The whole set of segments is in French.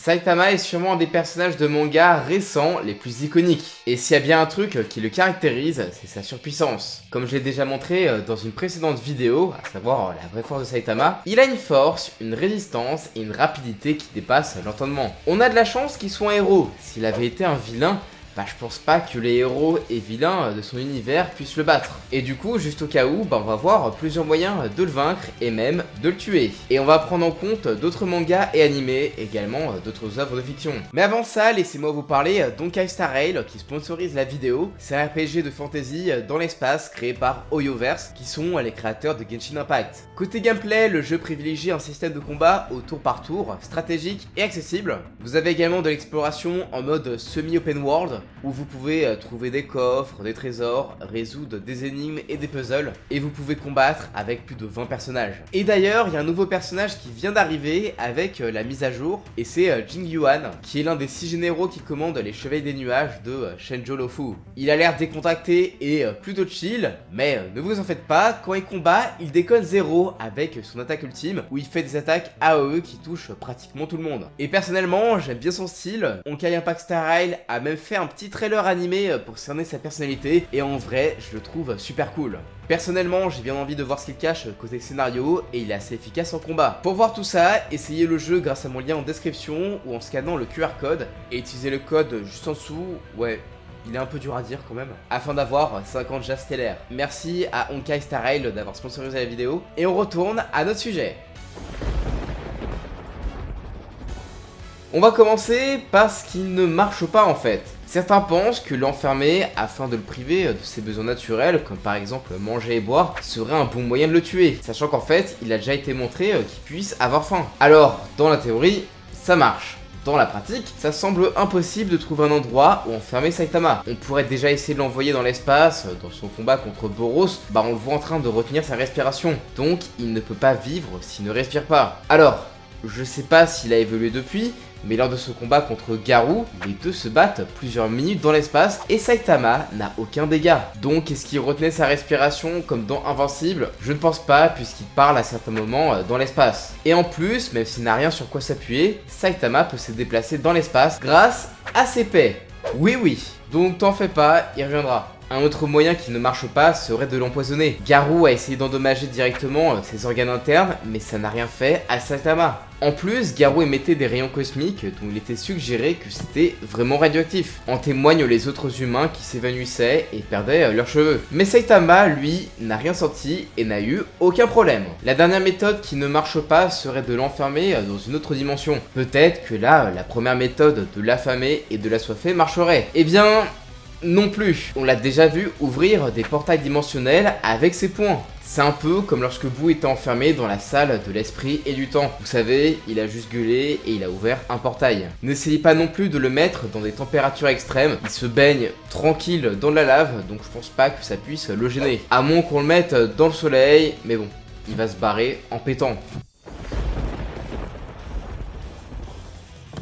Saitama est sûrement un des personnages de manga récents les plus iconiques. Et s'il y a bien un truc qui le caractérise, c'est sa surpuissance. Comme je l'ai déjà montré dans une précédente vidéo, à savoir la vraie force de Saitama, il a une force, une résistance et une rapidité qui dépassent l'entendement. On a de la chance qu'il soit un héros. S'il avait été un vilain, je pense pas que les héros et vilains de son univers puissent le battre. Et du coup, juste au cas où, on va voir plusieurs moyens de le vaincre et même de le tuer. Et on va prendre en compte d'autres mangas et animés, également d'autres œuvres de fiction. Mais avant ça, laissez-moi vous parler d'Honkai Star Rail qui sponsorise la vidéo. C'est un RPG de fantasy dans l'espace créé par Hoyoverse, qui sont les créateurs de Genshin Impact. Côté gameplay, le jeu privilégie un système de combat au tour par tour, stratégique et accessible. Vous avez également de l'exploration en mode semi-open world, où vous pouvez trouver des coffres, des trésors, résoudre des énigmes et des puzzles, et vous pouvez combattre avec plus de 20 personnages. Et d'ailleurs, il y a un nouveau personnage qui vient d'arriver avec la mise à jour, et c'est Jing Yuan, qui est l'un des 6 généraux qui commandent les Chevaliers des Nuages de Shenzhou Luofu. Il a l'air décontracté et plutôt chill, mais ne vous en faites pas, quand il combat, il déconne zéro avec son attaque ultime, où il fait des attaques AOE qui touchent pratiquement tout le monde. Et personnellement, j'aime bien son style. Honkai Impact Star Rail a même fait un petit trailer animé pour cerner sa personnalité, et en vrai je le trouve super cool. Personnellement, j'ai bien envie de voir ce qu'il cache côté scénario, et il est assez efficace en combat. Pour voir tout ça, essayez le jeu grâce à mon lien en description ou en scannant le QR code, et utilisez le code juste en dessous, ouais, il est un peu dur à dire quand même, afin d'avoir 50 jazz stellaires. Merci à Honkai Star Rail d'avoir sponsorisé la vidéo, et on retourne à notre sujet. On va commencer par ce qui ne marche pas en fait. Certains pensent que l'enfermer afin de le priver de ses besoins naturels, comme par exemple manger et boire, serait un bon moyen de le tuer, sachant qu'en fait, il a déjà été montré qu'il puisse avoir faim. Alors, dans la théorie, ça marche. Dans la pratique, ça semble impossible de trouver un endroit où enfermer Saitama. On pourrait déjà essayer de l'envoyer dans l'espace, dans son combat contre Boros, on le voit en train de retenir sa respiration. Donc, il ne peut pas vivre s'il ne respire pas. Alors, je sais pas s'il a évolué depuis, mais lors de ce combat contre Garou, les deux se battent plusieurs minutes dans l'espace et Saitama n'a aucun dégât. Donc est-ce qu'il retenait sa respiration comme dans Invincible? Je ne pense pas, puisqu'il parle à certains moments dans l'espace. Et en plus, même s'il n'a rien sur quoi s'appuyer, Saitama peut se déplacer dans l'espace grâce à ses paix. Oui, donc t'en fais pas, il reviendra. Un autre moyen qui ne marche pas serait de l'empoisonner. Garou a essayé d'endommager directement ses organes internes, mais ça n'a rien fait à Saitama. En plus, Garou émettait des rayons cosmiques dont il était suggéré que c'était vraiment radioactif. En témoignent les autres humains qui s'évanouissaient et perdaient leurs cheveux. Mais Saitama, lui, n'a rien senti et n'a eu aucun problème. La dernière méthode qui ne marche pas serait de l'enfermer dans une autre dimension. Peut-être que là, la première méthode de l'affamer et de l'assoiffer marcherait. Eh bien, non plus. On l'a déjà vu ouvrir des portails dimensionnels avec ses poings. C'est un peu comme lorsque Boo était enfermé dans la salle de l'esprit et du temps. Vous savez, il a juste gueulé et il a ouvert un portail. N'essayez pas non plus de le mettre dans des températures extrêmes. Il se baigne tranquille dans de la lave, donc je pense pas que ça puisse le gêner. À moins qu'on le mette dans le soleil, mais bon, il va se barrer en pétant.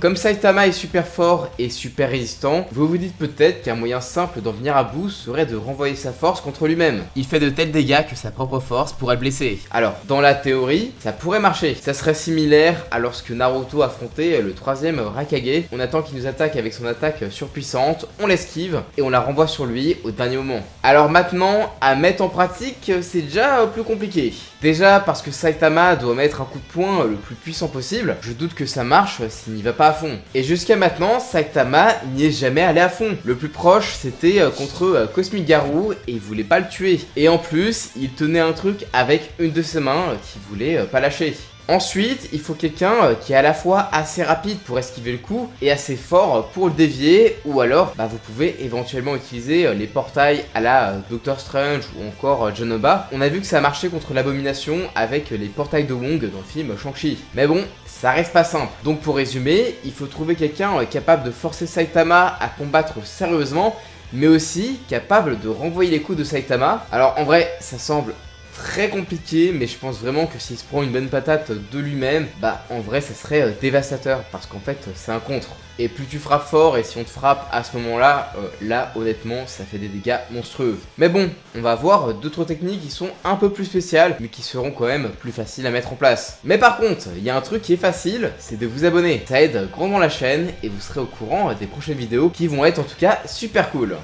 Comme Saitama est super fort et super résistant, vous vous dites peut-être qu'un moyen simple d'en venir à bout serait de renvoyer sa force contre lui-même. Il fait de tels dégâts que sa propre force pourrait le blesser. Alors, dans la théorie, ça pourrait marcher. Ça serait similaire à lorsque Naruto affrontait le 3ème Raikage. On attend qu'il nous attaque avec son attaque surpuissante, on l'esquive et on la renvoie sur lui au dernier moment. Alors maintenant, à mettre en pratique, c'est déjà plus compliqué. Déjà parce que Saitama doit mettre un coup de poing le plus puissant possible, je doute que ça marche s'il n'y va pas à fond. Et jusqu'à maintenant, Saitama n'y est jamais allé à fond. Le plus proche, c'était contre Cosmic Garou et il voulait pas le tuer. Et en plus, il tenait un truc avec une de ses mains qu'il voulait pas lâcher. Ensuite, il faut quelqu'un qui est à la fois assez rapide pour esquiver le coup et assez fort pour le dévier, ou alors vous pouvez éventuellement utiliser les portails à la Doctor Strange ou encore Jonoba. On a vu que ça a marché contre l'abomination avec les portails de Wong dans le film Shang-Chi. Mais bon, ça reste pas simple. Donc pour résumer, il faut trouver quelqu'un capable de forcer Saitama à combattre sérieusement, mais aussi capable de renvoyer les coups de Saitama. Alors en vrai, ça semble très compliqué, mais je pense vraiment que s'il se prend une bonne patate de lui-même, bah en vrai ça serait dévastateur, parce qu'en fait c'est un contre. Et plus tu frappes fort, et si on te frappe à ce moment-là, là honnêtement ça fait des dégâts monstrueux. Mais bon, on va voir d'autres techniques qui sont un peu plus spéciales, mais qui seront quand même plus faciles à mettre en place. Mais par contre, il y a un truc qui est facile, c'est de vous abonner. Ça aide grandement la chaîne, et vous serez au courant des prochaines vidéos qui vont être en tout cas super cool.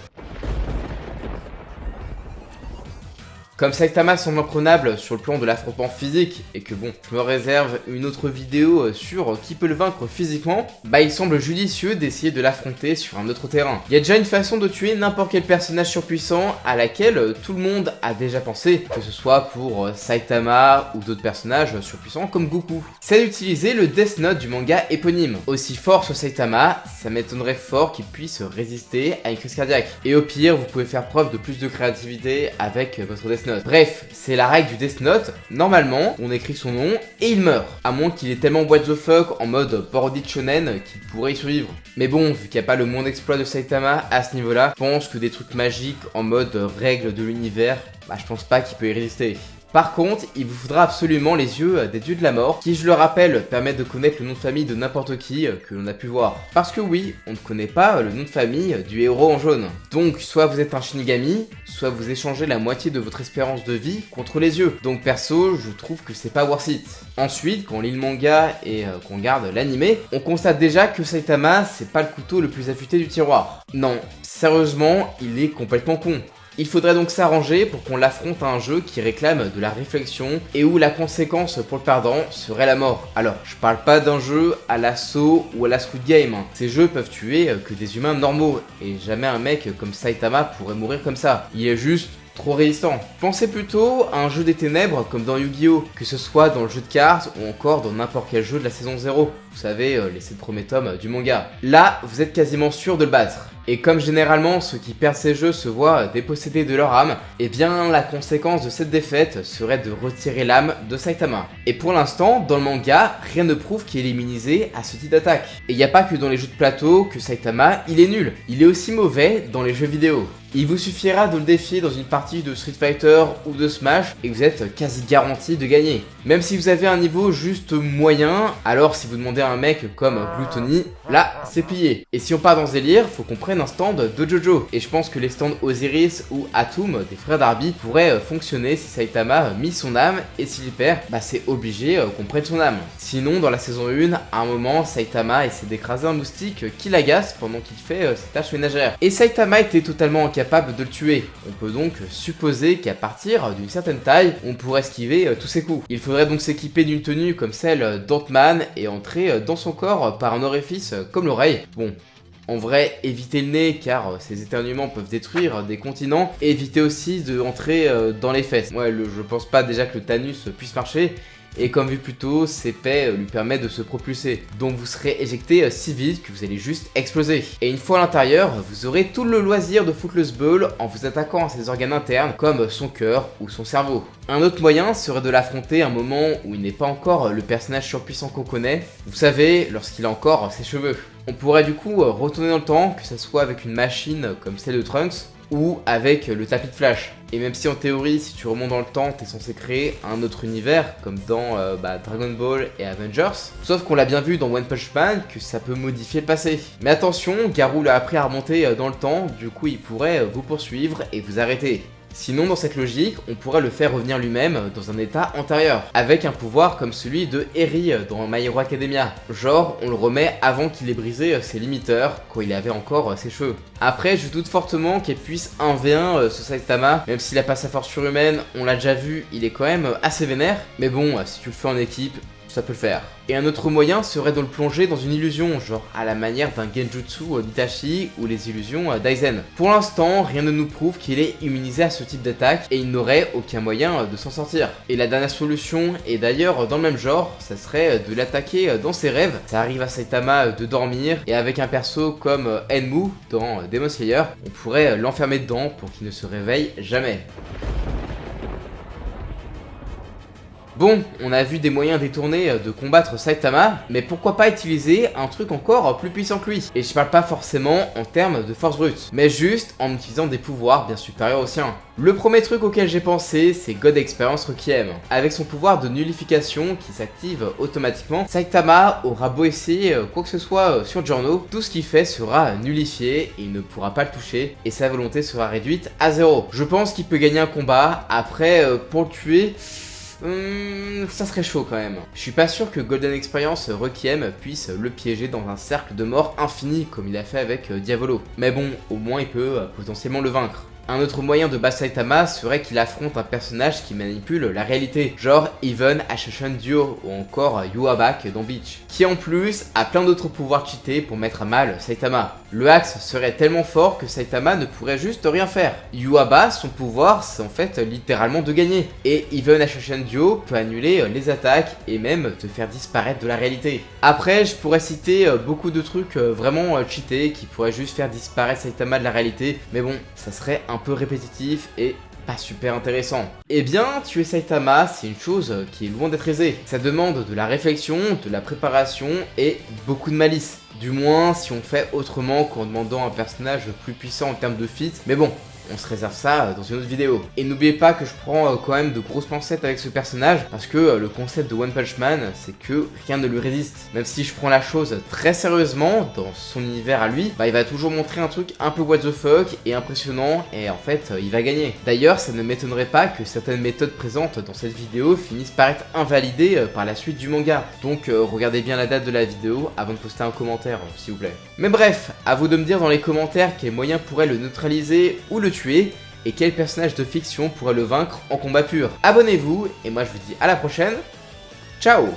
Comme Saitama semble imprenable sur le plan de l'affrontement physique, et que bon, je me réserve une autre vidéo sur qui peut le vaincre physiquement, bah il semble judicieux d'essayer de l'affronter sur un autre terrain. Il y a déjà une façon de tuer n'importe quel personnage surpuissant à laquelle tout le monde a déjà pensé, que ce soit pour Saitama ou d'autres personnages surpuissants comme Goku. C'est d'utiliser le Death Note du manga éponyme. Aussi fort soit Saitama, ça m'étonnerait fort qu'il puisse résister à une crise cardiaque. Et au pire, vous pouvez faire preuve de plus de créativité avec votre Death Note. Bref, c'est la règle du Death Note, normalement, on écrit son nom et il meurt. À moins qu'il est tellement what the fuck en mode parodie de shonen qu'il pourrait y survivre. Mais bon, vu qu'il n'y a pas le moindre exploit de Saitama à ce niveau-là, je pense que des trucs magiques en mode règle de l'univers, bah je pense pas qu'il peut y résister. Par contre, il vous faudra absolument les yeux des dieux de la mort, qui je le rappelle permettent de connaître le nom de famille de n'importe qui que l'on a pu voir. Parce que oui, on ne connaît pas le nom de famille du héros en jaune. Donc soit vous êtes un Shinigami, soit vous échangez la moitié de votre espérance de vie contre les yeux. Donc perso, je trouve que c'est pas worth it. Ensuite, quand on lit le manga et qu'on regarde l'animé, on constate déjà que Saitama, c'est pas le couteau le plus affûté du tiroir. Non, sérieusement, il est complètement con. Il faudrait donc s'arranger pour qu'on l'affronte à un jeu qui réclame de la réflexion et où la conséquence pour le perdant serait la mort. Alors, je parle pas d'un jeu à l'assaut ou à la Squid Game. Ces jeux peuvent tuer que des humains normaux et jamais un mec comme Saitama pourrait mourir comme ça. Il est juste trop résistant. Pensez plutôt à un jeu des ténèbres comme dans Yu-Gi-Oh! Que ce soit dans le jeu de cartes ou encore dans n'importe quel jeu de la saison 0. Vous savez, les 7 premiers tomes du manga. Là, vous êtes quasiment sûr de le battre. Et comme généralement ceux qui perdent ces jeux se voient dépossédés de leur âme, eh bien la conséquence de cette défaite serait de retirer l'âme de Saitama. Et pour l'instant, dans le manga, rien ne prouve qu'il est immunisé à ce type d'attaque. Et il n'y a pas que dans les jeux de plateau que Saitama il est nul, il est aussi mauvais dans les jeux vidéo. Il vous suffira de le défier dans une partie de Street Fighter ou de Smash et vous êtes quasi garanti de gagner. Même si vous avez un niveau juste moyen, alors si vous demandez à un mec comme Gluttony, là c'est plié. Et si on part dans ce délire, faut qu'on prenne un stand de JoJo. Et je pense que les stands Osiris ou Atum des frères Darby pourraient fonctionner si Saitama a mis son âme et s'il perd, bah c'est obligé qu'on prenne son âme. Sinon dans la saison 1, à un moment Saitama essaie d'écraser un moustique qui l'agace pendant qu'il fait ses tâches ménagères. Et Saitama était totalement incapable de le tuer. On peut donc supposer qu'à partir d'une certaine taille, on pourrait esquiver tous ses coups. Il faudrait donc s'équiper d'une tenue comme celle d'Ant-Man et entrer dans son corps par un orifice comme l'oreille. Bon. En vrai, évitez le nez car ces éternuements peuvent détruire des continents. Et évitez aussi d'entrer dans les fesses. Ouais, je pense pas déjà que le Thanos puisse marcher. Et comme vu plus tôt, ces paix lui permettent de se propulser. Donc vous serez éjecté si vite que vous allez juste exploser. Et une fois à l'intérieur, vous aurez tout le loisir de foutre le sbeul en vous attaquant à ses organes internes comme son cœur ou son cerveau. Un autre moyen serait de l'affronter à un moment où il n'est pas encore le personnage surpuissant qu'on connaît. Vous savez, lorsqu'il a encore ses cheveux. On pourrait du coup retourner dans le temps, que ce soit avec une machine comme celle de Trunks, ou avec le tapis de Flash. Et même si en théorie, si tu remontes dans le temps, t'es censé créer un autre univers, comme dans Dragon Ball et Avengers, sauf qu'on l'a bien vu dans One Punch Man, que ça peut modifier le passé. Mais attention, Garou l'a appris à remonter dans le temps, du coup il pourrait vous poursuivre et vous arrêter. Sinon, dans cette logique, on pourrait le faire revenir lui-même dans un état antérieur, avec un pouvoir comme celui de Eri dans My Hero Academia. Genre, on le remet avant qu'il ait brisé ses limiteurs, quand il avait encore ses cheveux. Après, je doute fortement qu'elle puisse 1v1 ce Saitama, même s'il a pas sa force surhumaine, on l'a déjà vu, il est quand même assez vénère. Mais bon, si tu le fais en équipe, ça peut le faire. Et un autre moyen serait de le plonger dans une illusion, genre à la manière d'un Genjutsu d'Itachi ou les illusions d'Aizen. Pour l'instant, rien ne nous prouve qu'il est immunisé à ce type d'attaque et il n'aurait aucun moyen de s'en sortir. Et la dernière solution, et d'ailleurs dans le même genre, ça serait de l'attaquer dans ses rêves. Ça arrive à Saitama de dormir et avec un perso comme Enmu dans Demon Slayer, on pourrait l'enfermer dedans pour qu'il ne se réveille jamais. Bon, on a vu des moyens détournés de combattre Saitama, mais pourquoi pas utiliser un truc encore plus puissant que lui? Et je parle pas forcément en termes de force brute, mais juste en utilisant des pouvoirs bien supérieurs aux siens. Le premier truc auquel j'ai pensé, c'est God Experience Requiem. Avec son pouvoir de nullification qui s'active automatiquement, Saitama aura beau essayer quoi que ce soit sur Giorno, tout ce qu'il fait sera nullifié, et il ne pourra pas le toucher, et sa volonté sera réduite à 0. Je pense qu'il peut gagner un combat, après pour le tuer... ça serait chaud quand même. Je suis pas sûr que Golden Experience Requiem puisse le piéger dans un cercle de mort infini comme il a fait avec Diavolo. Mais bon, au moins il peut potentiellement le vaincre. Un autre moyen de battre Saitama serait qu'il affronte un personnage qui manipule la réalité, genre Even Ascension Duo ou encore Yuabak dans Bleach, qui en plus a plein d'autres pouvoirs cheatés pour mettre à mal Saitama. Le axe serait tellement fort que Saitama ne pourrait juste rien faire. Yuaba, son pouvoir, c'est en fait littéralement de gagner, et Even Ascension Duo peut annuler les attaques et même te faire disparaître de la réalité. Après, je pourrais citer beaucoup de trucs vraiment cheatés qui pourraient juste faire disparaître Saitama de la réalité, mais bon, ça serait un peu répétitif et pas super intéressant. Eh bien, tuer Saitama, c'est une chose qui est loin d'être aisée. Ça demande de la réflexion, de la préparation et beaucoup de malice. Du moins, si on fait autrement qu'en demandant un personnage plus puissant en termes de feat, mais bon, on se réserve ça dans une autre vidéo. Et n'oubliez pas que je prends quand même de grosses pincettes avec ce personnage, parce que le concept de One Punch Man, c'est que rien ne lui résiste. Même si je prends la chose très sérieusement, dans son univers à lui, bah il va toujours montrer un truc un peu what the fuck et impressionnant, et en fait, il va gagner. D'ailleurs, ça ne m'étonnerait pas que certaines méthodes présentes dans cette vidéo finissent par être invalidées par la suite du manga. Donc regardez bien la date de la vidéo avant de poster un commentaire, s'il vous plaît. Mais bref, à vous de me dire dans les commentaires quel moyen pourrait le neutraliser ou le tuer, et quel personnage de fiction pourrait le vaincre en combat pur. Abonnez-vous, et moi je vous dis à la prochaine, ciao!